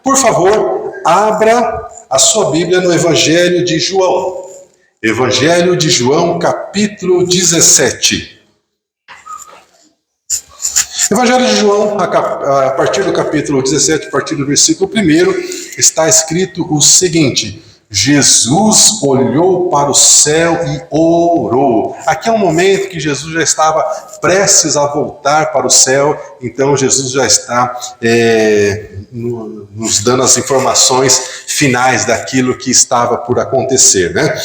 Por favor, abra a sua Bíblia no Evangelho de João. Evangelho de João, capítulo 17. Evangelho de João, a partir do capítulo 17, a partir do versículo 1, está escrito o seguinte: Jesus olhou para o céu e orou. Aqui é um momento que Jesus já estava prestes a voltar para o céu, então Jesus já está nos dando as informações finais daquilo que estava por acontecer, né?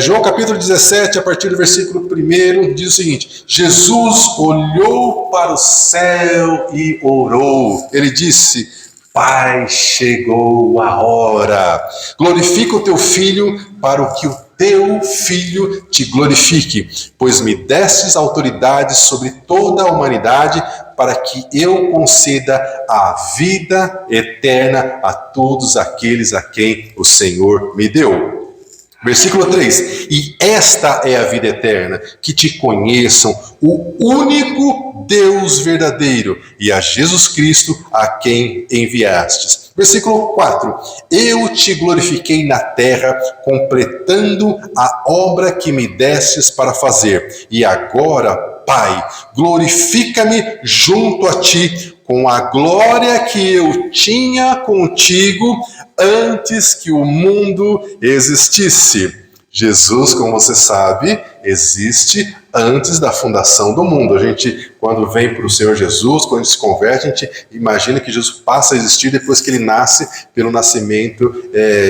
João capítulo 17, a partir do versículo 1, diz o seguinte: Jesus olhou para o céu e orou. Ele disse: Pai, chegou a hora. Glorifica o teu filho para o que o teu filho te glorifique, pois me destes autoridade sobre toda a humanidade para que eu conceda a vida eterna a todos aqueles a quem o Senhor me deu. Versículo 3: E esta é a vida eterna, que te conheçam, o único Deus verdadeiro, e a Jesus Cristo a quem enviastes. Versículo 4: Eu te glorifiquei na terra, completando a obra que me destes para fazer. E agora, Pai, glorifica-me junto a ti, com a glória que eu tinha contigo antes que o mundo existisse. Jesus, como você sabe, existe antes da fundação do mundo. A gente, quando vem para o Senhor Jesus, quando a gente se converte, a gente imagina que Jesus passa a existir depois que ele nasce pelo nascimento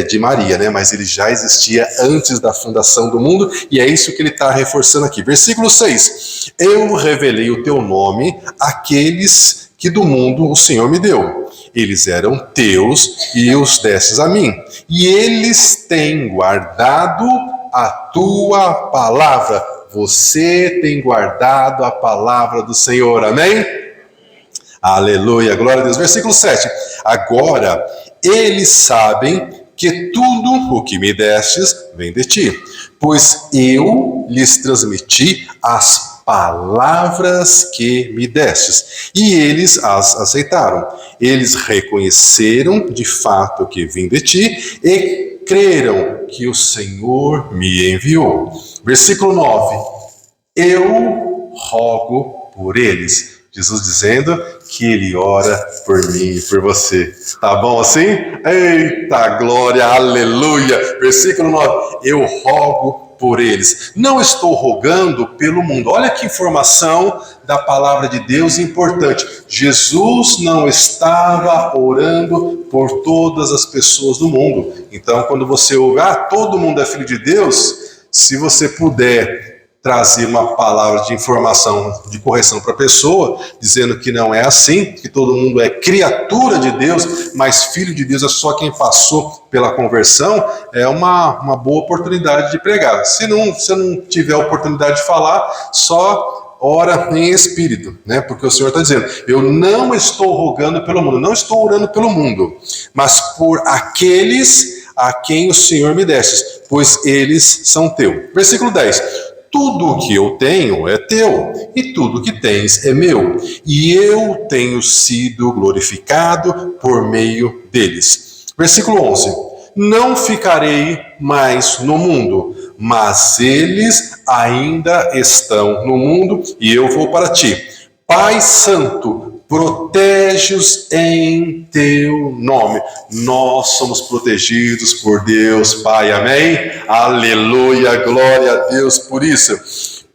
de Maria, né? Mas ele já existia antes da fundação do mundo, e é isso que ele está reforçando aqui. Versículo 6: Eu revelei o teu nome àqueles que do mundo o Senhor me deu. Eles eram teus e os destes a mim. E eles têm guardado a tua palavra. Você tem guardado a palavra do Senhor. Amém? Aleluia, glória a Deus. Versículo 7. Agora eles sabem que tudo o que me destes vem de ti, pois eu lhes transmiti as palavras que me destes, e eles as aceitaram. Eles reconheceram de fato que vim de ti e creram que o Senhor me enviou. Versículo 9: Eu rogo por eles. Jesus dizendo que ele ora por mim e por você. Tá bom assim? Eita glória, aleluia. Versículo 9: Eu rogo por eles. Não estou rogando pelo mundo. Olha que informação da palavra de Deus importante. Jesus não estava orando por todas as pessoas do mundo. Então, quando você ouve, todo mundo é filho de Deus, se você puder trazer uma palavra de informação, de correção para a pessoa, dizendo que não é assim, que todo mundo é criatura de Deus, mas filho de Deus é só quem passou pela conversão, é uma boa oportunidade de pregar. Se não tiver a oportunidade de falar, só ora em espírito, né? Porque o Senhor está dizendo: eu não estou rogando pelo mundo, não estou orando pelo mundo, mas por aqueles a quem o Senhor me destes, pois eles são teu. Versículo 10: Tudo o que eu tenho é teu, e tudo o que tens é meu, e eu tenho sido glorificado por meio deles. Versículo 11: Não ficarei mais no mundo, mas eles ainda estão no mundo, e eu vou para ti. Pai Santo, protege-os em teu nome. Nós somos protegidos por Deus, Pai, amém? Aleluia, glória a Deus por isso.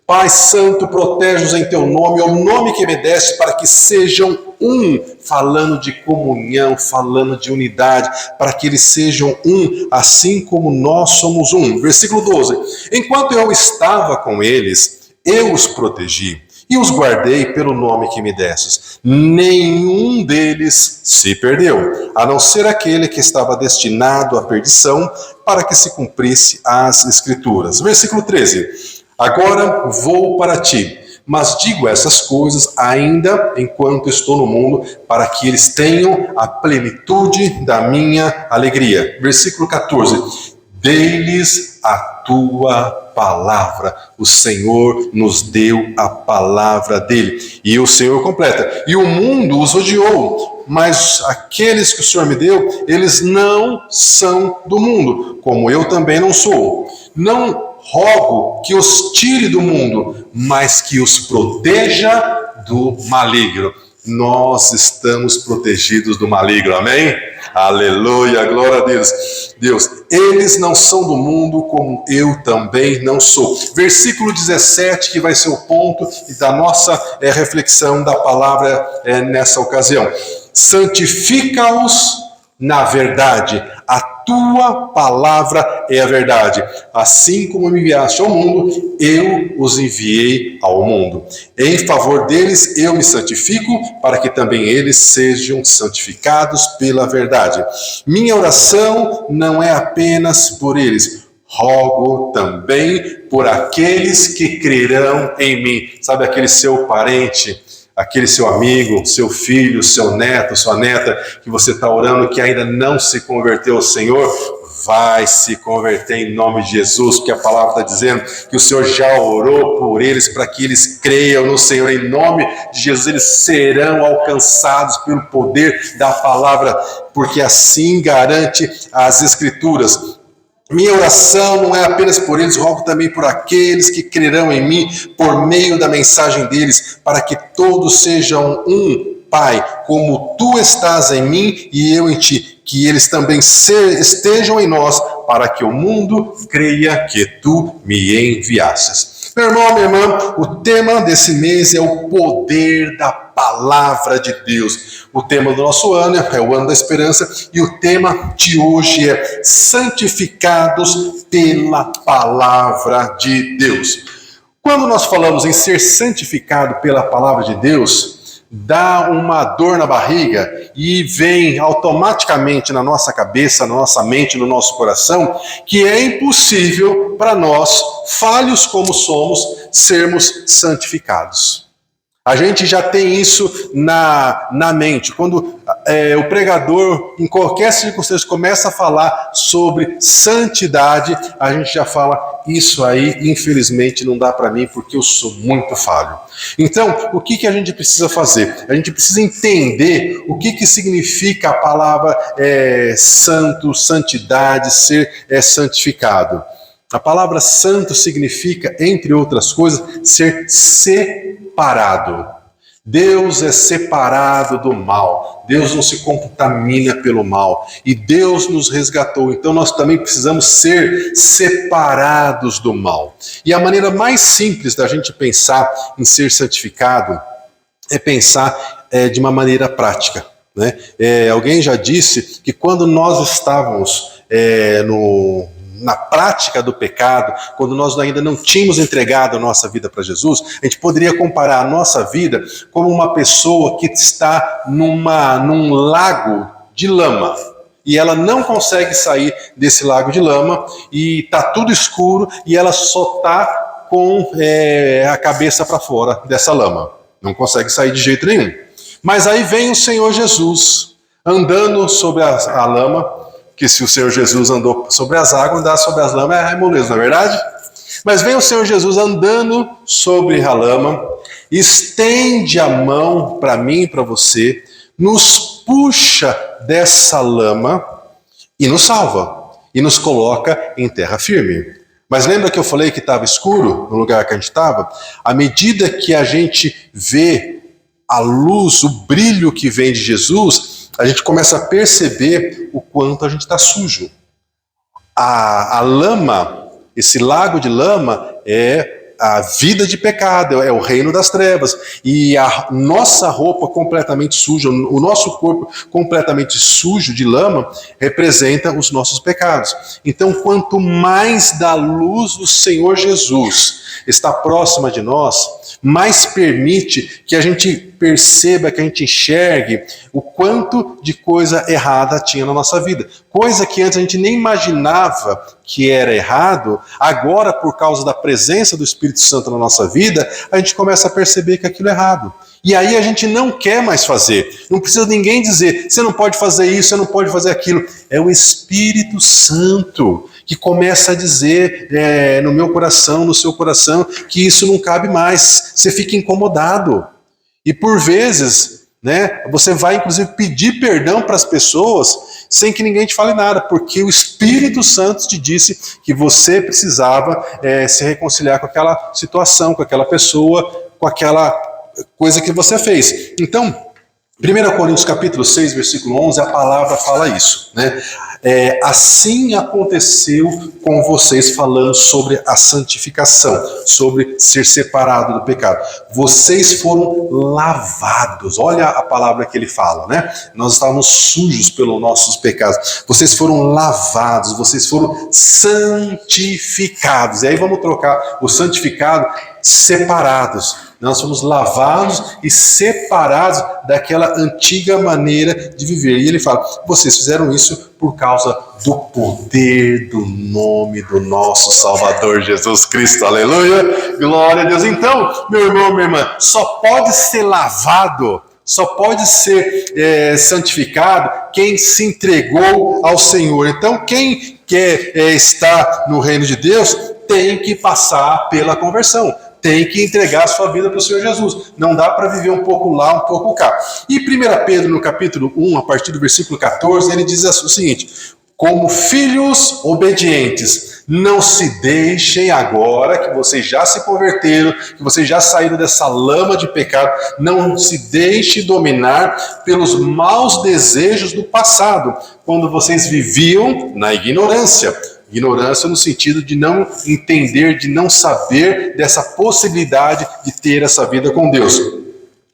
Pai Santo, protege-os em teu nome, é o nome que me deste, para que sejam um, falando de comunhão, falando de unidade, para que eles sejam um, assim como nós somos um. Versículo 12: Enquanto eu estava com eles, eu os protegi e os guardei pelo nome que me destes. Nenhum deles se perdeu, a não ser aquele que estava destinado à perdição, para que se cumprisse as Escrituras. Versículo 13: Agora vou para ti, mas digo essas coisas ainda enquanto estou no mundo, para que eles tenham a plenitude da minha alegria. Versículo 14: Dei-lhes a tua palavra. O Senhor nos deu a palavra dele. E o Senhor completa: e o mundo os odiou, mas aqueles que o Senhor me deu, eles não são do mundo, como eu também não sou. Não rogo que os tire do mundo, mas que os proteja do maligno. Nós estamos protegidos do maligno, amém? Aleluia, glória a Deus. Deus, eles não são do mundo como eu também não sou. Versículo 17, que vai ser o ponto da nossa reflexão da palavra nessa ocasião. Santifica-os na verdade, a tua palavra é a verdade. Assim como me enviaste ao mundo, eu os enviei ao mundo. Em favor deles eu me santifico, para que também eles sejam santificados pela verdade. Minha oração não é apenas por eles, rogo também por aqueles que crerão em mim. Sabe aquele seu parente, aquele seu amigo, seu filho, seu neto, sua neta, que você está orando, que ainda não se converteu ao Senhor, vai se converter em nome de Jesus, porque a palavra está dizendo que o Senhor já orou por eles, para que eles creiam no Senhor. Em nome de Jesus, eles serão alcançados pelo poder da palavra, porque assim garante as Escrituras. Minha oração não é apenas por eles, rogo também por aqueles que crerão em mim por meio da mensagem deles, para que todos sejam um, Pai, como tu estás em mim e eu em ti, que eles também estejam em nós, para que o mundo creia que tu me enviastes. Meu irmão, minha irmã, o tema desse mês é o poder da palavra de Deus. O tema do nosso ano é o ano da esperança e o tema de hoje é santificados pela palavra de Deus. Quando nós falamos em ser santificado pela palavra de Deus, dá uma dor na barriga e vem automaticamente na nossa cabeça, na nossa mente, no nosso coração, que é impossível para nós, falhos como somos, sermos santificados. A gente já tem isso na mente. Quando o pregador, em qualquer circunstância, começa a falar sobre santidade, a gente já fala, isso aí, infelizmente, não dá para mim, porque eu sou muito falho. Então, o que a gente precisa fazer? A gente precisa entender o que significa a palavra santo, santidade, ser santificado. A palavra santo significa, entre outras coisas, ser separado. Deus é separado do mal. Deus não se contamina pelo mal. E Deus nos resgatou. Então nós também precisamos ser separados do mal. E a maneira mais simples da gente pensar em ser santificado é pensar de uma maneira prática, né? Alguém já disse que quando nós estávamos na prática do pecado, quando nós ainda não tínhamos entregado a nossa vida para Jesus, a gente poderia comparar a nossa vida como uma pessoa que está num lago de lama, e ela não consegue sair desse lago de lama, e está tudo escuro, e ela só está com a cabeça para fora dessa lama, não consegue sair de jeito nenhum. Mas aí vem o Senhor Jesus, andando sobre a lama, que se o Senhor Jesus andou sobre as águas, andar sobre as lamas é moleza, não é verdade? Mas vem o Senhor Jesus andando sobre a lama, estende a mão para mim e para você, nos puxa dessa lama e nos salva, e nos coloca em terra firme. Mas lembra que eu falei que estava escuro no lugar que a gente estava? À medida que a gente vê a luz, o brilho que vem de Jesus, a gente começa a perceber o quanto a gente está sujo. A lama, esse lago de lama, é a vida de pecado, é o reino das trevas. E a nossa roupa completamente suja, o nosso corpo completamente sujo de lama, representa os nossos pecados. Então, quanto mais da luz do Senhor Jesus está próxima de nós, mais permite que a gente perceba, que a gente enxergue o quanto de coisa errada tinha na nossa vida. Coisa que antes a gente nem imaginava que era errado, agora por causa da presença do Espírito Santo na nossa vida, a gente começa a perceber que aquilo é errado. E aí a gente não quer mais fazer. Não precisa ninguém dizer, você não pode fazer isso, você não pode fazer aquilo. É o Espírito Santo que começa a dizer no meu coração, no seu coração, que isso não cabe mais. Você fica incomodado. E por vezes, né? Você vai, inclusive, pedir perdão para as pessoas sem que ninguém te fale nada, porque o Espírito Santo te disse que você precisava se reconciliar com aquela situação, com aquela pessoa, com aquela coisa que você fez. Então, 1 Coríntios capítulo 6, versículo 11, a palavra fala isso, né? Assim aconteceu com vocês, falando sobre a santificação, sobre ser separado do pecado. Vocês foram lavados, olha a palavra que ele fala, né? Nós estávamos sujos pelos nossos pecados. Vocês foram lavados, vocês foram santificados. E aí vamos trocar o santificado, separados. Nós fomos lavados e separados daquela antiga maneira de viver. E ele fala, vocês fizeram isso por causa do poder do nome do nosso Salvador Jesus Cristo. Aleluia! Glória a Deus. Então, meu irmão, minha irmã, só pode ser lavado, só pode ser santificado quem se entregou ao Senhor. Então, quem quer estar no reino de Deus tem que passar pela conversão. Tem que entregar a sua vida para o Senhor Jesus. Não dá para viver um pouco lá, um pouco cá. E 1 Pedro, no capítulo 1, a partir do versículo 14, ele diz o seguinte: como filhos obedientes, não se deixem agora, que vocês já se converteram, que vocês já saíram dessa lama de pecado, não se deixe dominar pelos maus desejos do passado, quando vocês viviam na ignorância. Ignorância no sentido de não entender, de não saber dessa possibilidade de ter essa vida com Deus.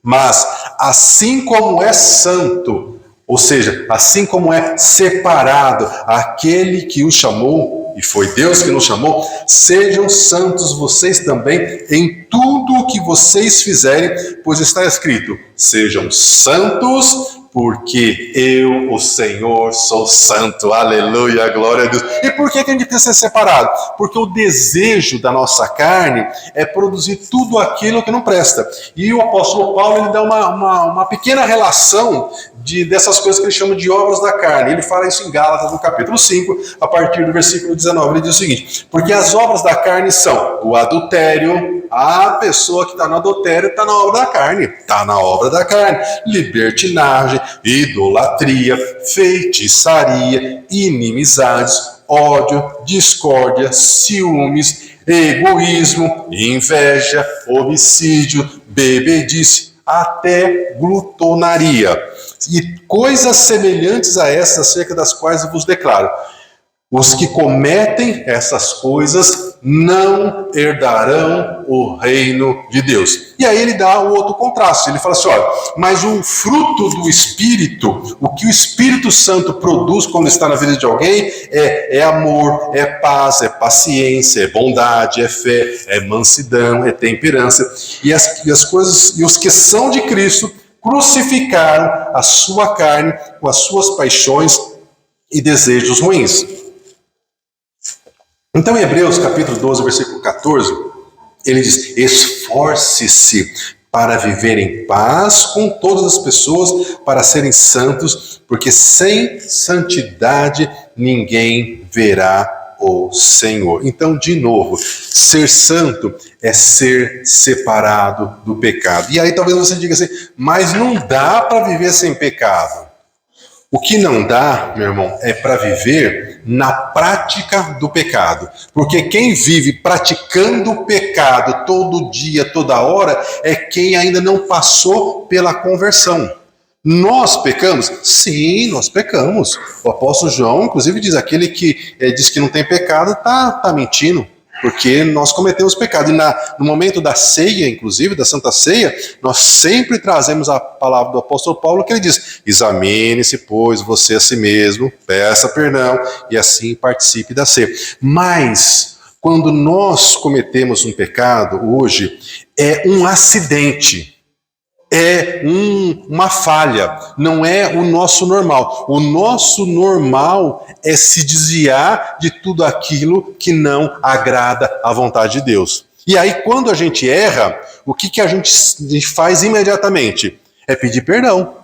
Mas, assim como é santo, ou seja, assim como é separado aquele que o chamou, e foi Deus que nos chamou, sejam santos vocês também em tudo o que vocês fizerem, pois está escrito, sejam santos, porque eu, o Senhor, sou santo. Aleluia, glória a Deus. E por que a gente precisa ser separado? Porque o desejo da nossa carne é produzir tudo aquilo que não presta. E o apóstolo Paulo ele dá uma pequena relação dessas coisas que ele chama de obras da carne. Ele fala isso em Gálatas, no capítulo 5, a partir do versículo 19. Ele diz o seguinte: porque as obras da carne são o adultério. A pessoa que está no adultério está na obra da carne. Está na obra da carne. Libertinagem, idolatria, feitiçaria, inimizades, ódio, discórdia, ciúmes, egoísmo, inveja, homicídio, bebedice, até glutonaria. E coisas semelhantes a essas, acerca das quais eu vos declaro: os que cometem essas coisas não herdarão o reino de Deus. E aí ele dá o outro contraste. Ele fala assim, olha, mas o fruto do Espírito, o que o Espírito Santo produz quando está na vida de alguém, é amor, é paz, é paciência, é bondade, é fé, é mansidão, é temperança. E as coisas, e os que são de Cristo crucificaram a sua carne com as suas paixões e desejos ruins. Então, em Hebreus, capítulo 12, versículo 14, ele diz, esforce-se para viver em paz com todas as pessoas, para serem santos, porque sem santidade ninguém verá o Senhor. Então, de novo, ser santo é ser separado do pecado. E aí talvez você diga assim, mas não dá para viver sem pecado. O que não dá, meu irmão, é para viver na prática do pecado. Porque quem vive praticando o pecado todo dia, toda hora, é quem ainda não passou pela conversão. Nós pecamos? Sim, nós pecamos. O apóstolo João, inclusive, diz, aquele que diz que não tem pecado, tá mentindo. Porque nós cometemos pecado. E no momento da ceia, inclusive, da Santa Ceia, nós sempre trazemos a palavra do apóstolo Paulo, que ele diz, examine-se, pois, você a si mesmo, peça perdão, e assim participe da ceia. Mas, quando nós cometemos um pecado, hoje, é um acidente. É uma falha, não é o nosso normal. O nosso normal é se desviar de tudo aquilo que não agrada à vontade de Deus. E aí, quando a gente erra, o que a gente faz imediatamente? É pedir perdão.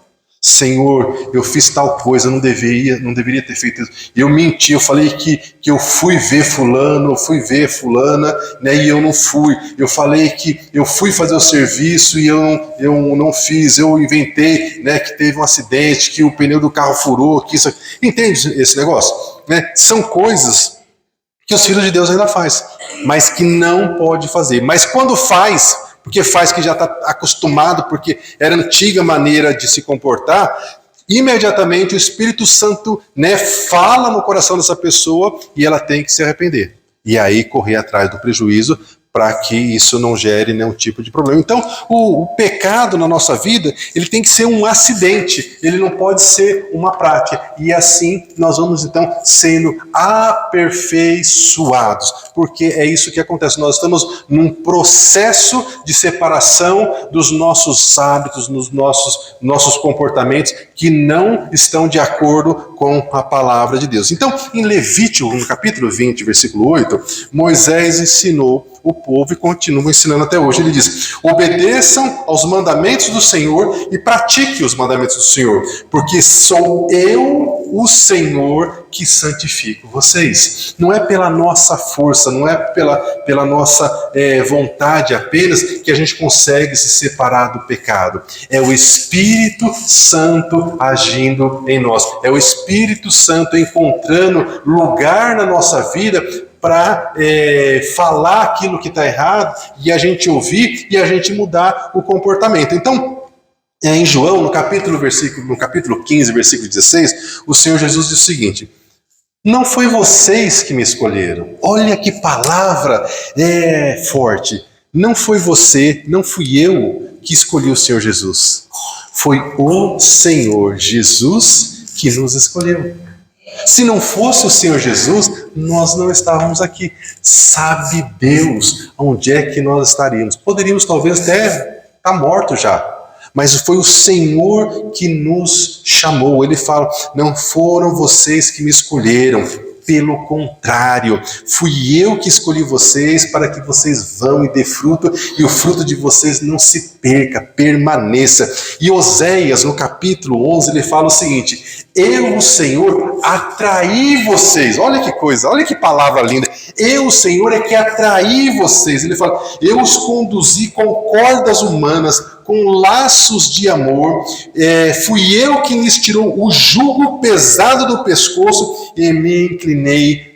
Senhor, eu fiz tal coisa, não deveria ter feito isso. Eu menti, eu falei que eu fui ver fulano, eu fui ver fulana, né, e eu não fui. Eu falei que eu fui fazer o serviço e eu não fiz. Eu inventei, né, que teve um acidente, que o pneu do carro furou, que isso. Entende esse negócio? Né? São coisas que os filhos de Deus ainda faz, mas que não pode fazer. Mas quando faz, porque faz que já está acostumado, porque era a antiga maneira de se comportar, imediatamente o Espírito Santo, né, fala no coração dessa pessoa e ela tem que se arrepender. E aí correr atrás do prejuízo para que isso não gere nenhum tipo de problema. Então, o pecado na nossa vida, ele tem que ser um acidente, ele não pode ser uma prática. E assim nós vamos, então, sendo aperfeiçoados, porque é isso que acontece. Nós estamos num processo de separação dos nossos hábitos, dos nossos comportamentos, que não estão de acordo com a palavra de Deus. Então, em Levítico, no capítulo 20, versículo 8, Moisés ensinou o povo e continua ensinando até hoje. Ele diz: obedeçam aos mandamentos do Senhor e pratiquem os mandamentos do Senhor, porque sou eu, o Senhor, que santifico vocês. Não é pela nossa força, não é pela nossa vontade apenas que a gente consegue se separar do pecado. É o Espírito Santo agindo em nós. É o Espírito Santo encontrando lugar na nossa vida para falar aquilo que está errado e a gente ouvir e a gente mudar o comportamento. Então, em João, no capítulo 15, versículo 16, o Senhor Jesus diz o seguinte: não foi vocês que me escolheram. Olha que palavra forte. Não foi você, não fui eu que escolhi o Senhor Jesus. Foi o Senhor Jesus que nos escolheu. Se não fosse o Senhor Jesus, nós não estávamos aqui. Sabe Deus onde é que nós estaríamos? Poderíamos talvez até estar mortos já. Mas foi o Senhor que nos chamou. Ele fala: não foram vocês que me escolheram. Pelo contrário, fui eu que escolhi vocês para que vocês vão e dê fruto, e o fruto de vocês não se perca, permaneça. E Oséias, no capítulo 11, ele fala o seguinte: eu, o Senhor, atraí vocês. Olha que coisa, olha que palavra linda. Eu, o Senhor, é que atraí vocês. Ele fala: eu os conduzi com cordas humanas, com laços de amor. Fui eu que lhes tirou o jugo pesado do pescoço e me inclinei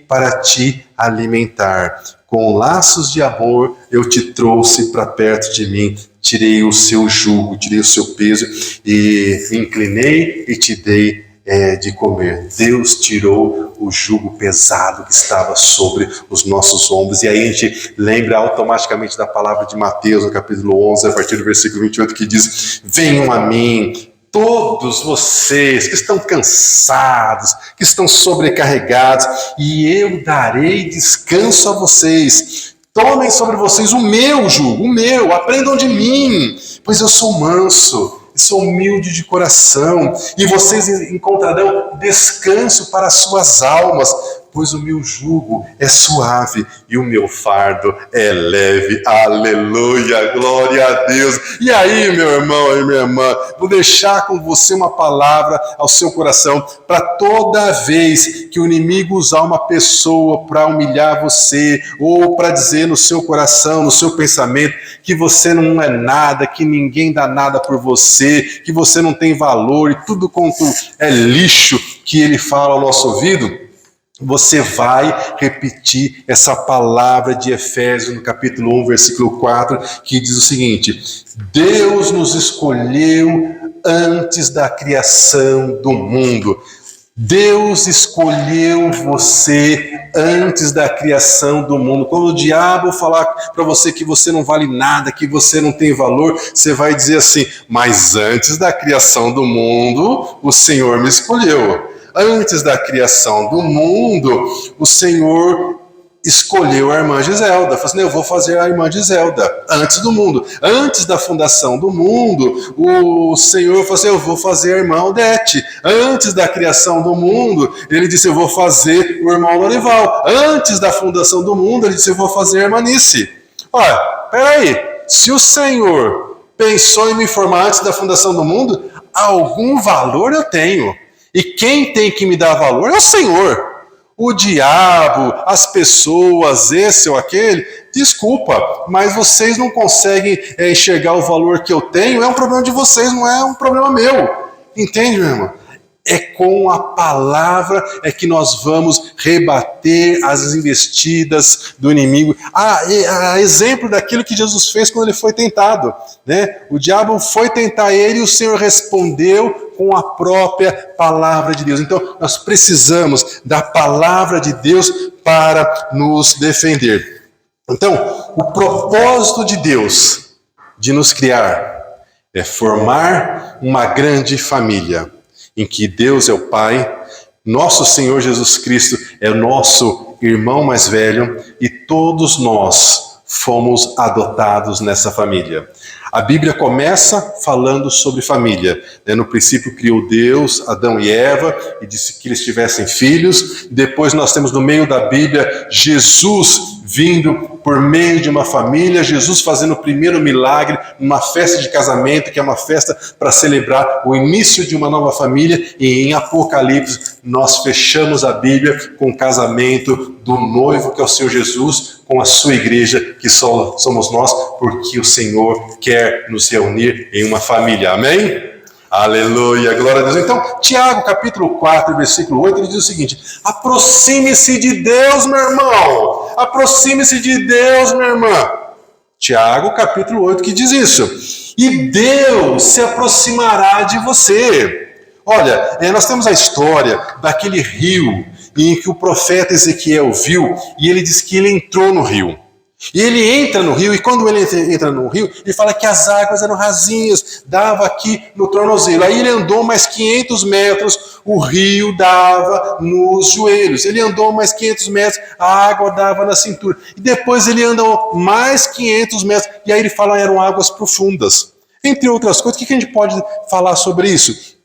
para te alimentar. Com laços de amor eu te trouxe para perto de mim, tirei o seu jugo, tirei o seu peso e me inclinei e te dei de comer. Deus tirou o jugo pesado que estava sobre os nossos ombros. E aí a gente lembra automaticamente da palavra de Mateus, no capítulo 11, a partir do versículo 28, que diz: venham a mim, todos vocês que estão cansados, que estão sobrecarregados, e eu darei descanso a vocês. Tomem sobre vocês o meu jugo, aprendam de mim, pois eu sou manso, sou humilde de coração, e vocês encontrarão descanso para as suas almas, pois o meu jugo é suave e o meu fardo é leve. Aleluia, glória a Deus. E aí, meu irmão e minha irmã, vou deixar com você uma palavra ao seu coração, para toda vez que o inimigo usar uma pessoa para humilhar você, ou para dizer no seu coração, no seu pensamento, que você não é nada, que ninguém dá nada por você, que você não tem valor, e tudo quanto é lixo que ele fala ao nosso ouvido, você vai repetir essa palavra de Efésios, no capítulo 1, versículo 4, que diz o seguinte: Deus nos escolheu antes da criação do mundo. Deus escolheu você antes da criação do mundo. Quando o diabo falar para você que você não vale nada, que você não tem valor, você vai dizer assim: mas antes da criação do mundo, o Senhor me escolheu. Antes da criação do mundo, o Senhor escolheu a irmã Giselda. Falou assim: eu vou fazer a irmã Giselda antes do mundo. Antes da fundação do mundo, o Senhor falou assim: eu vou fazer a irmã Odete. Antes da criação do mundo, ele disse: eu vou fazer o irmão Lorival. Antes da fundação do mundo, ele disse: eu vou fazer a irmã Nice. Olha, peraí, se o Senhor pensou em me formar antes da fundação do mundo, algum valor eu tenho. E quem tem que me dar valor é o Senhor. O diabo, as pessoas, esse ou aquele, desculpa, mas vocês não conseguem enxergar o valor que eu tenho, é um problema de vocês, não é um problema meu. Entende, meu irmão? É com a palavra é que nós vamos rebater as investidas do inimigo. Exemplo daquilo que Jesus fez quando ele foi tentado, né? O diabo foi tentar ele e o Senhor respondeu com a própria palavra de Deus. Então, nós precisamos da palavra de Deus para nos defender. Então, o propósito de Deus de nos criar é formar uma grande família, em que Deus é o Pai, nosso Senhor Jesus Cristo é o nosso irmão mais velho e todos nós fomos adotados nessa família. A Bíblia começa falando sobre família. No princípio criou Deus, Adão e Eva, e disse que eles tivessem filhos. Depois nós temos no meio da Bíblia Jesus vindo por meio de uma família, Jesus fazendo o primeiro milagre, uma festa de casamento, que é uma festa para celebrar o início de uma nova família, e em Apocalipse nós fechamos a Bíblia com o casamento do noivo, que é o Senhor Jesus, com a sua igreja, que somos nós, porque o Senhor quer nos reunir em uma família. Amém? Aleluia, glória a Deus. Então, Tiago, capítulo 4, versículo 8, ele diz o seguinte: aproxime-se de Deus, meu irmão. Aproxime-se de Deus, minha irmã. Tiago, capítulo 8, que diz isso. E Deus se aproximará de você. Olha, nós temos a história daquele rio em que o profeta Ezequiel viu, e ele diz que ele entrou no rio. E ele entra no rio, e quando ele entra no rio, ele fala que as águas eram rasinhas, dava aqui no tornozelo. Aí ele andou mais 500 metros, o rio dava nos joelhos. Ele andou mais 500 metros, a água dava na cintura. E depois ele andou mais 500 metros, e aí ele fala que eram águas profundas. Entre outras coisas, o que a gente pode falar sobre isso?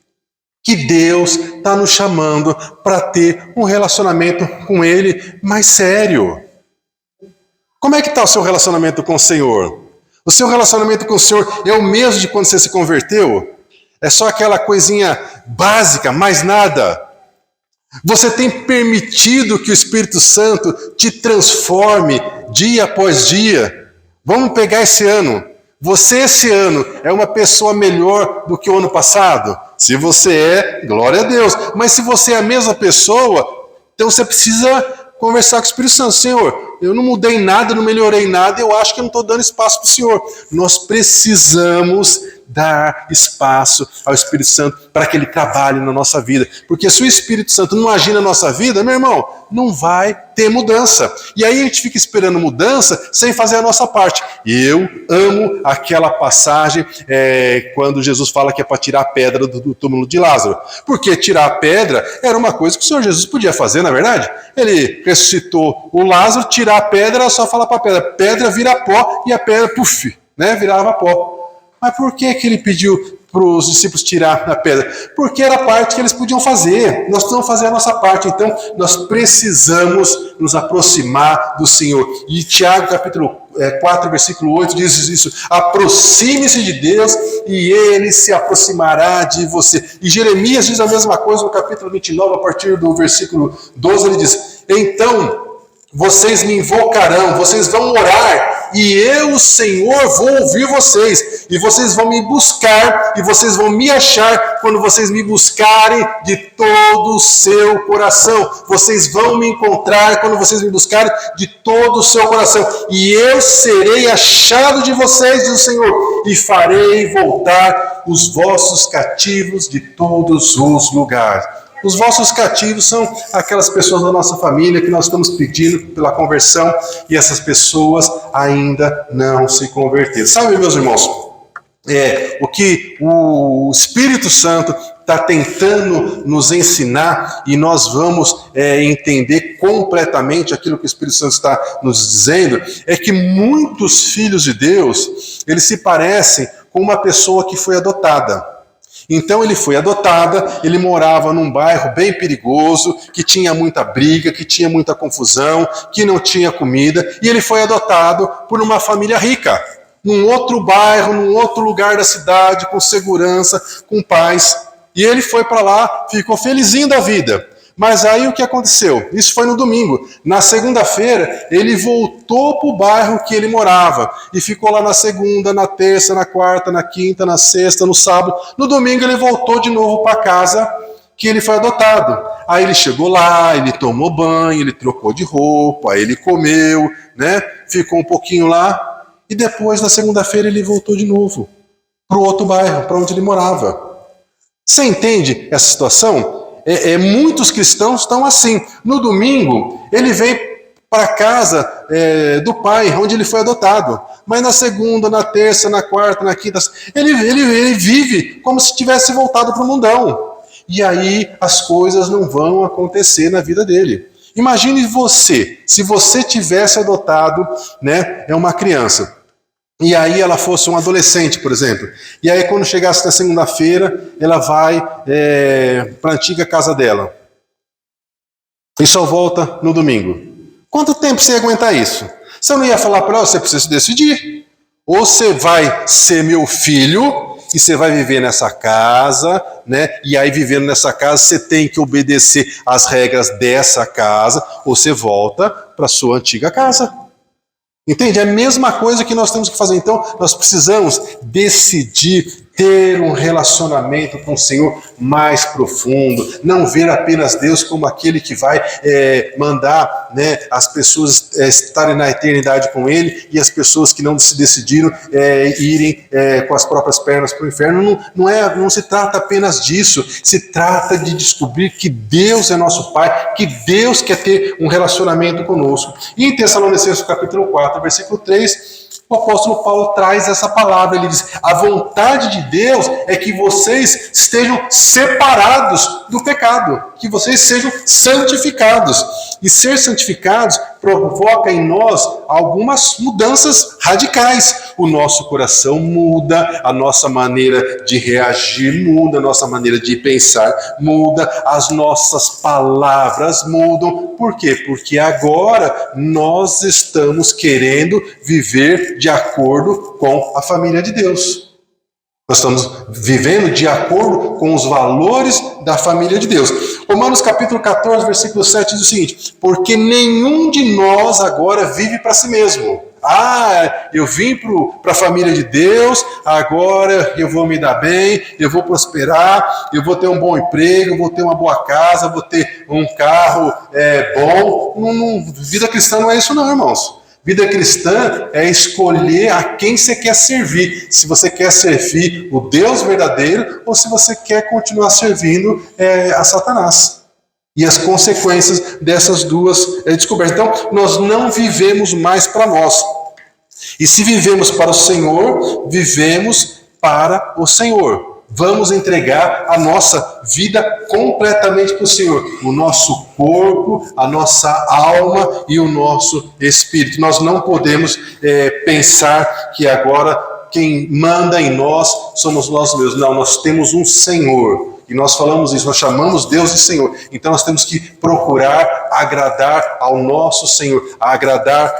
Que Deus está nos chamando para ter um relacionamento com Ele mais sério. Como é que está o seu relacionamento com o Senhor? O seu relacionamento com o Senhor é o mesmo de quando você se converteu? É só aquela coisinha básica, mais nada? Você tem permitido que o Espírito Santo te transforme dia após dia? Vamos pegar esse ano. Você esse ano é uma pessoa melhor do que o ano passado? Se você é, glória a Deus. Mas se você é a mesma pessoa, então você precisa conversar com o Espírito Santo. Senhor, eu não mudei nada, não melhorei nada, eu acho que eu não estou dando espaço para o Senhor. Nós precisamos dar espaço ao Espírito Santo para que ele trabalhe na nossa vida. Porque se o Espírito Santo não agir na nossa vida, meu irmão, não vai ter mudança. E aí a gente fica esperando mudança sem fazer a nossa parte. E eu amo aquela passagem quando Jesus fala que é para tirar a pedra do túmulo de Lázaro. Porque tirar a pedra era uma coisa que o Senhor Jesus podia fazer, na verdade. Ele ressuscitou o Lázaro, tirar a pedra, era só falar para a pedra vira pó, e a pedra, puf, virava pó. Mas por que ele pediu para os discípulos tirar a pedra? Porque era a parte que eles podiam fazer. Nós precisamos fazer a nossa parte. Então, nós precisamos nos aproximar do Senhor. E Tiago, capítulo 4, versículo 8, diz isso. Aproxime-se de Deus e Ele se aproximará de você. E Jeremias diz a mesma coisa no capítulo 29, a partir do versículo 12, ele diz: então vocês me invocarão, vocês vão orar, e eu, Senhor, vou ouvir vocês, e vocês vão me buscar, e vocês vão me achar, quando vocês me buscarem de todo o seu coração. Vocês vão me encontrar quando vocês me buscarem de todo o seu coração, e eu serei achado de vocês, diz o Senhor, e farei voltar os vossos cativos de todos os lugares. Os vossos cativos são aquelas pessoas da nossa família que nós estamos pedindo pela conversão, e essas pessoas ainda não se converteram. Sabe, meus irmãos, o que o Espírito Santo está tentando nos ensinar, e nós vamos entender completamente aquilo que o Espírito Santo está nos dizendo, é que muitos filhos de Deus, eles se parecem com uma pessoa que foi adotada. Então ele foi adotado, ele morava num bairro bem perigoso, que tinha muita briga, que tinha muita confusão, que não tinha comida, e ele foi adotado por uma família rica. num outro bairro, num outro lugar da cidade, com segurança, com paz. E ele foi para lá, ficou felizinho da vida. Mas aí o que aconteceu? Isso foi no domingo. Na segunda-feira, ele voltou para o bairro que ele morava. E ficou lá na segunda, na terça, na quarta, na quinta, na sexta, no sábado. No domingo ele voltou de novo para casa que ele foi adotado. Aí ele chegou lá, ele tomou banho, ele trocou de roupa, aí ele comeu, né? Ficou um pouquinho lá. E depois, na segunda-feira, ele voltou de novo para o outro bairro, para onde ele morava. Você entende essa situação? Muitos cristãos estão assim. No domingo, ele vem para a casa do pai, onde ele foi adotado. Mas na segunda, na terça, na quarta, na quinta, ele vive como se tivesse voltado para o mundão. E aí as coisas não vão acontecer na vida dele. Imagine você, se você tivesse adotado, né, uma criança. E aí ela fosse um adolescente, por exemplo. E aí quando chegasse na segunda-feira, ela vai para a antiga casa dela. E só volta no domingo. Quanto tempo você ia aguentar isso? Você não ia falar para ela, você precisa decidir. Ou você vai ser meu filho e você vai viver nessa casa, né? E aí vivendo nessa casa você tem que obedecer às regras dessa casa, ou você volta para sua antiga casa. Entende? É a mesma coisa que nós temos que fazer. Então, nós precisamos decidir ter um relacionamento com o Senhor mais profundo. Não ver apenas Deus como aquele que vai mandar, né, as pessoas estarem na eternidade com Ele e as pessoas que não se decidiram irem com as próprias pernas para o inferno. Não se trata apenas disso. Se trata de descobrir que Deus é nosso Pai, que Deus quer ter um relacionamento conosco. E em Tessalonicenses capítulo 4, versículo 3, o apóstolo Paulo traz essa palavra. Ele diz: a vontade de Deus é que vocês estejam separados do pecado, que vocês sejam santificados. E ser santificados provoca em nós algumas mudanças radicais. O nosso coração muda, a nossa maneira de reagir muda, a nossa maneira de pensar muda, as nossas palavras mudam. Por quê? Porque agora nós estamos querendo viver de acordo com a família de Deus. Nós estamos vivendo de acordo com os valores da família de Deus. Romanos capítulo 14, versículo 7 diz o seguinte: porque nenhum de nós agora vive para si mesmo. Eu vim para a família de Deus, agora eu vou me dar bem, eu vou prosperar, eu vou ter um bom emprego, eu vou ter uma boa casa, vou ter um carro bom. Vida cristã não é isso não, irmãos. Vida cristã é escolher a quem você quer servir. Se você quer servir o Deus verdadeiro ou se você quer continuar servindo a Satanás. E as consequências dessas duas descobertas. Então, nós não vivemos mais para nós. E se vivemos para o Senhor, vivemos para o Senhor. Vamos entregar a nossa vida completamente para o Senhor. O nosso corpo, a nossa alma e o nosso espírito. Nós não podemos pensar que agora quem manda em nós somos nós mesmos. Não, nós temos um Senhor. E nós falamos isso, nós chamamos Deus de Senhor. Então nós temos que procurar agradar ao nosso Senhor, agradar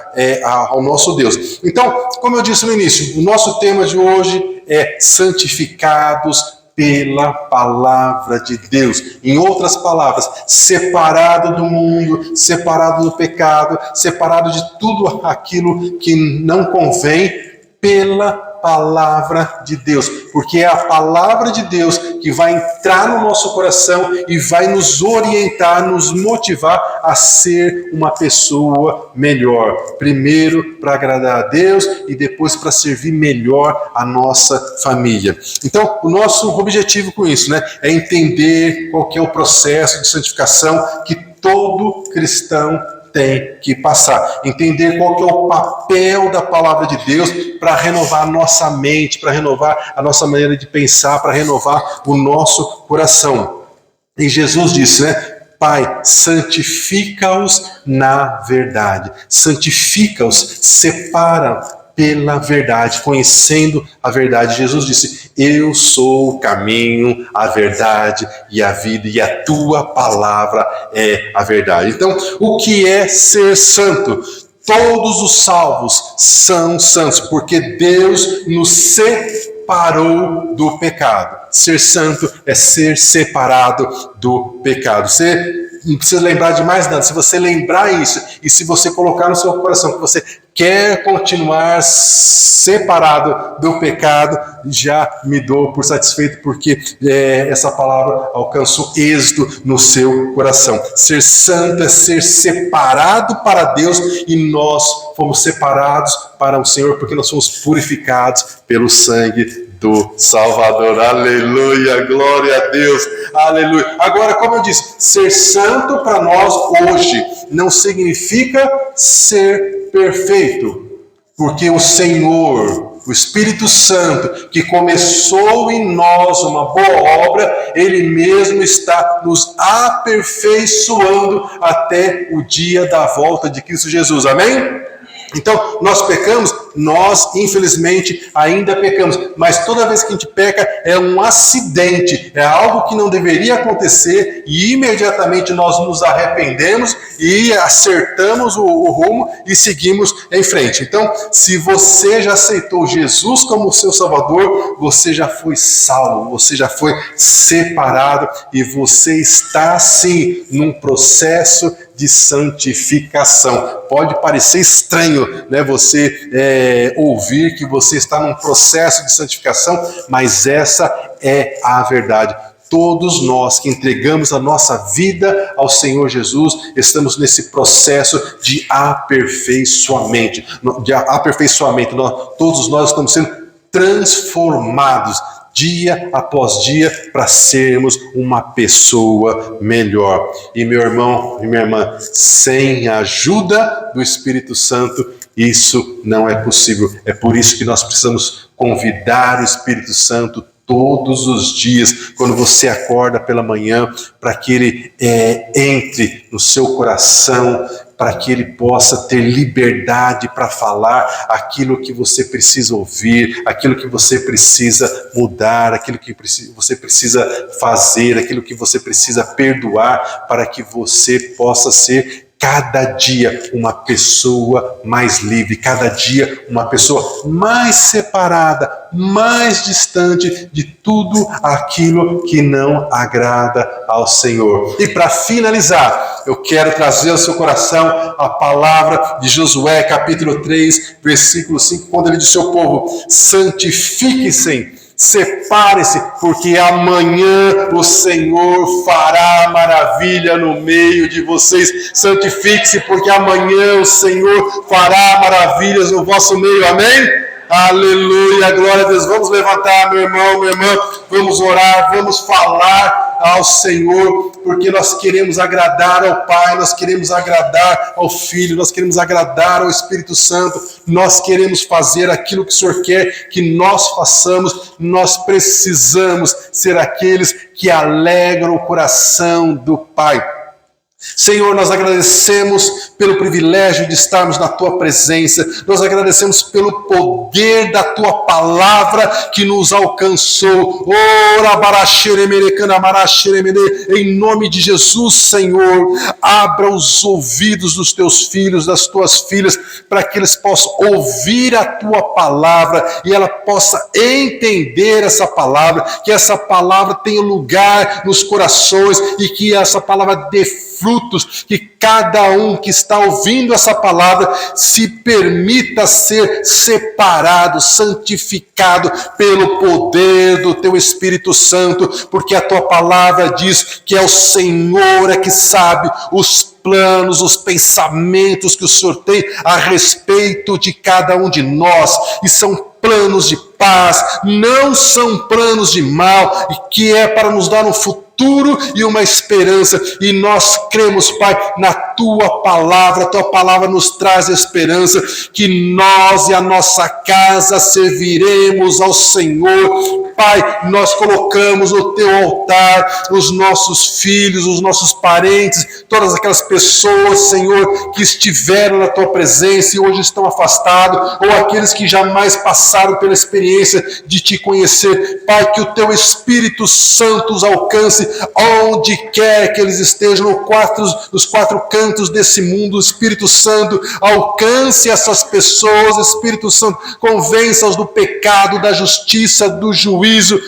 ao nosso Deus. Então, como eu disse no início, o nosso tema de hoje é santificados pela palavra de Deus. Em outras palavras, separado do mundo, separado do pecado, separado de tudo aquilo que não convém, pela palavra de Deus, porque é a palavra de Deus que vai entrar no nosso coração e vai nos orientar, nos motivar a ser uma pessoa melhor. Primeiro para agradar a Deus e depois para servir melhor a nossa família. Então, o nosso objetivo com isso, né, é entender qual que é o processo de santificação que todo cristão tem que passar. Entender qual que é o papel da palavra de Deus para renovar a nossa mente, para renovar a nossa maneira de pensar, para renovar o nosso coração. E Jesus disse, né? Pai, santifica-os na verdade. Santifica-os, separa pela verdade, conhecendo a verdade. Jesus disse: eu sou o caminho, a verdade e a vida, e a tua palavra é a verdade. Então, o que é ser santo? todos os salvos são santos, porque Deus nos separou do pecado. Ser santo é ser separado do pecado. Você não precisa lembrar de mais nada. Se você lembrar isso e se você colocar no seu coração que você quer continuar separado do pecado, já me dou por satisfeito, porque essa palavra alcançou êxito no seu coração. Ser santo é ser separado para Deus, e nós fomos separados para o Senhor porque nós fomos purificados pelo sangue do Salvador. Aleluia, glória a Deus, aleluia. Agora, como eu disse, ser santo para nós hoje não significa ser perfeito, porque o Senhor, o Espírito Santo, que começou em nós uma boa obra, Ele mesmo está nos aperfeiçoando até o dia da volta de Cristo Jesus. Amém? Então, nós pecamos, nós infelizmente ainda pecamos, mas toda vez que a gente peca é um acidente, é algo que não deveria acontecer, e imediatamente nós nos arrependemos e acertamos o rumo e seguimos em frente. Então, se você já aceitou Jesus como seu Salvador, você já foi salvo, você já foi separado, e você está sim num processo de santificação. Pode parecer estranho, né, você ouvir que você está num processo de santificação, mas essa é a verdade. Todos nós que entregamos a nossa vida ao Senhor Jesus, estamos nesse processo de aperfeiçoamento. Todos nós estamos sendo transformados dia após dia para sermos uma pessoa melhor. E meu irmão e minha irmã, sem a ajuda do Espírito Santo, isso não é possível. É por isso que nós precisamos convidar o Espírito Santo todos os dias, quando você acorda pela manhã, para que ele entre no seu coração, para que ele possa ter liberdade para falar aquilo que você precisa ouvir, aquilo que você precisa mudar, aquilo que você precisa fazer, aquilo que você precisa perdoar, para que você possa ser cada dia uma pessoa mais livre, cada dia uma pessoa mais separada, mais distante de tudo aquilo que não agrada ao Senhor. E para finalizar, eu quero trazer ao seu coração a palavra de Josué, capítulo 3, versículo 5, quando ele diz ao seu povo: santifiquem-se, separe-se, porque amanhã o Senhor fará maravilha no meio de vocês. Santifique-se, porque amanhã o Senhor fará maravilhas no vosso meio. Amém? Aleluia, glória a Deus. Vamos levantar, meu irmão, minha irmã, vamos orar, vamos falar ao Senhor, porque nós queremos agradar ao Pai, nós queremos agradar ao Filho, nós queremos agradar ao Espírito Santo, nós queremos fazer aquilo que o Senhor quer que nós façamos. Nós precisamos ser aqueles que alegram o coração do Pai. Senhor, nós agradecemos pelo privilégio de estarmos na Tua presença, nós agradecemos pelo poder da Tua palavra que nos alcançou. Em nome de Jesus, Senhor, abra os ouvidos dos Teus filhos, das Tuas filhas, para que eles possam ouvir a Tua palavra e ela possa entender essa palavra, que essa palavra tenha lugar nos corações e que essa palavra dê frutos, que cada um que está ouvindo essa palavra se permita ser separado, santificado pelo poder do Teu Espírito Santo, porque a Tua palavra diz que é o Senhor que sabe os planos, os pensamentos que o Senhor tem a respeito de cada um de nós, e são planos de paz, não são planos de mal, e que é para nos dar um futuro e uma esperança. E nós cremos, Pai, na Tua palavra. A Tua palavra nos traz esperança, que nós e a nossa casa serviremos ao Senhor. Pai, nós colocamos no Teu altar os nossos filhos, os nossos parentes, todas aquelas pessoas, Senhor, que estiveram na Tua presença e hoje estão afastados, ou aqueles que jamais passaram pela experiência de Te conhecer. Pai, que o Teu Espírito Santo os alcance alcance onde quer que eles estejam, nos quatro cantos desse mundo. Espírito Santo, alcance essas pessoas. Espírito Santo, convença-os do pecado, da justiça, do juízo.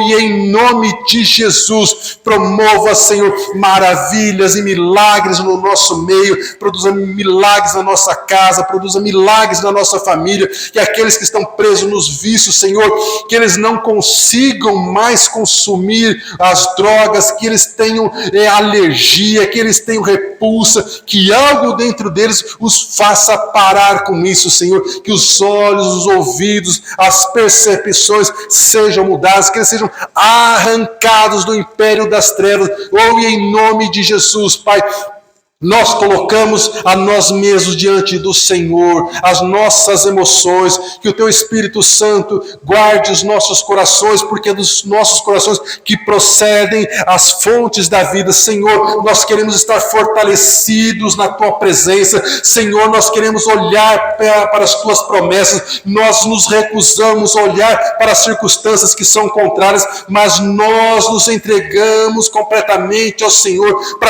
E em nome de Jesus, promova, Senhor, maravilhas e milagres no nosso meio. Produza milagres na nossa casa, produza milagres na nossa família. Que aqueles que estão presos nos vícios, Senhor, que eles não consigam mais consumir as drogas, que eles tenham alergia, que eles tenham repulsa, que algo dentro deles os faça parar com isso, Senhor. Que os olhos, os ouvidos, as percepções sejam mudadas, que eles sejam arrancados do império das trevas. Em nome de Jesus, Pai, nós colocamos a nós mesmos diante do Senhor, as nossas emoções, que o Teu Espírito Santo guarde os nossos corações, porque é dos nossos corações que procedem as fontes da vida. Senhor, nós queremos estar fortalecidos na Tua presença. Senhor, nós queremos olhar para as Tuas promessas. Nós nos recusamos a olhar para as circunstâncias que são contrárias, mas nós nos entregamos completamente ao Senhor para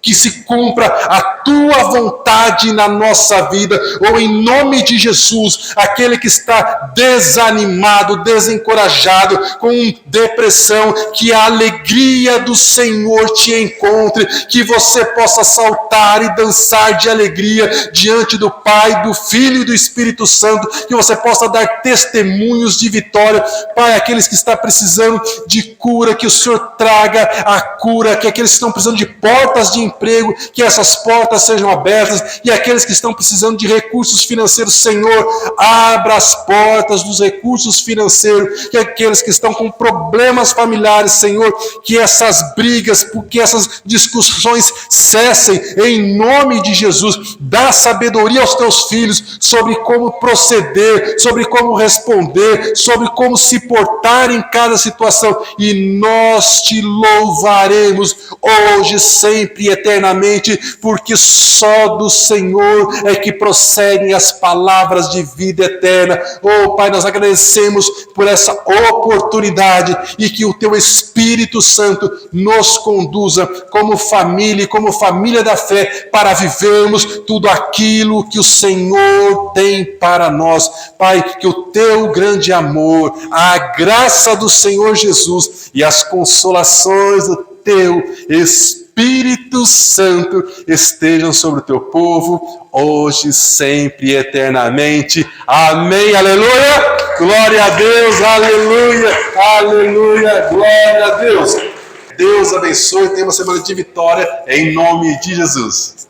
que se cumpra a Tua vontade na nossa vida. Em nome de Jesus, aquele que está desanimado, desencorajado, com depressão, que a alegria do Senhor te encontre, que você possa saltar e dançar de alegria diante do Pai, do Filho e do Espírito Santo, que você possa dar testemunhos de vitória. Pai, aqueles que estão precisando de cura, que o Senhor traga a cura, que aqueles que estão precisando de portas de emprego, que essas portas sejam abertas, e aqueles que estão precisando de recursos financeiros, Senhor, abra as portas dos recursos financeiros, que aqueles que estão com problemas familiares, Senhor, que essas brigas, que essas discussões cessem, em nome de Jesus. Dá sabedoria aos Teus filhos sobre como proceder, sobre como responder, sobre como se portar em cada situação, e nós Te louvaremos hoje, sempre e eternamente, porque só do Senhor é que procedem as palavras de vida eterna. Pai, nós agradecemos por essa oportunidade, e que o Teu Espírito Santo nos conduza como família da fé, para vivermos tudo aquilo que o Senhor tem para nós. Pai, que o Teu grande amor, a graça do Senhor Jesus e as consolações do Teu Espírito Santo estejam sobre o Teu povo, hoje, sempre e eternamente. Amém, aleluia, glória a Deus, aleluia, aleluia, glória a Deus. Deus abençoe, tenha uma semana de vitória, em nome de Jesus.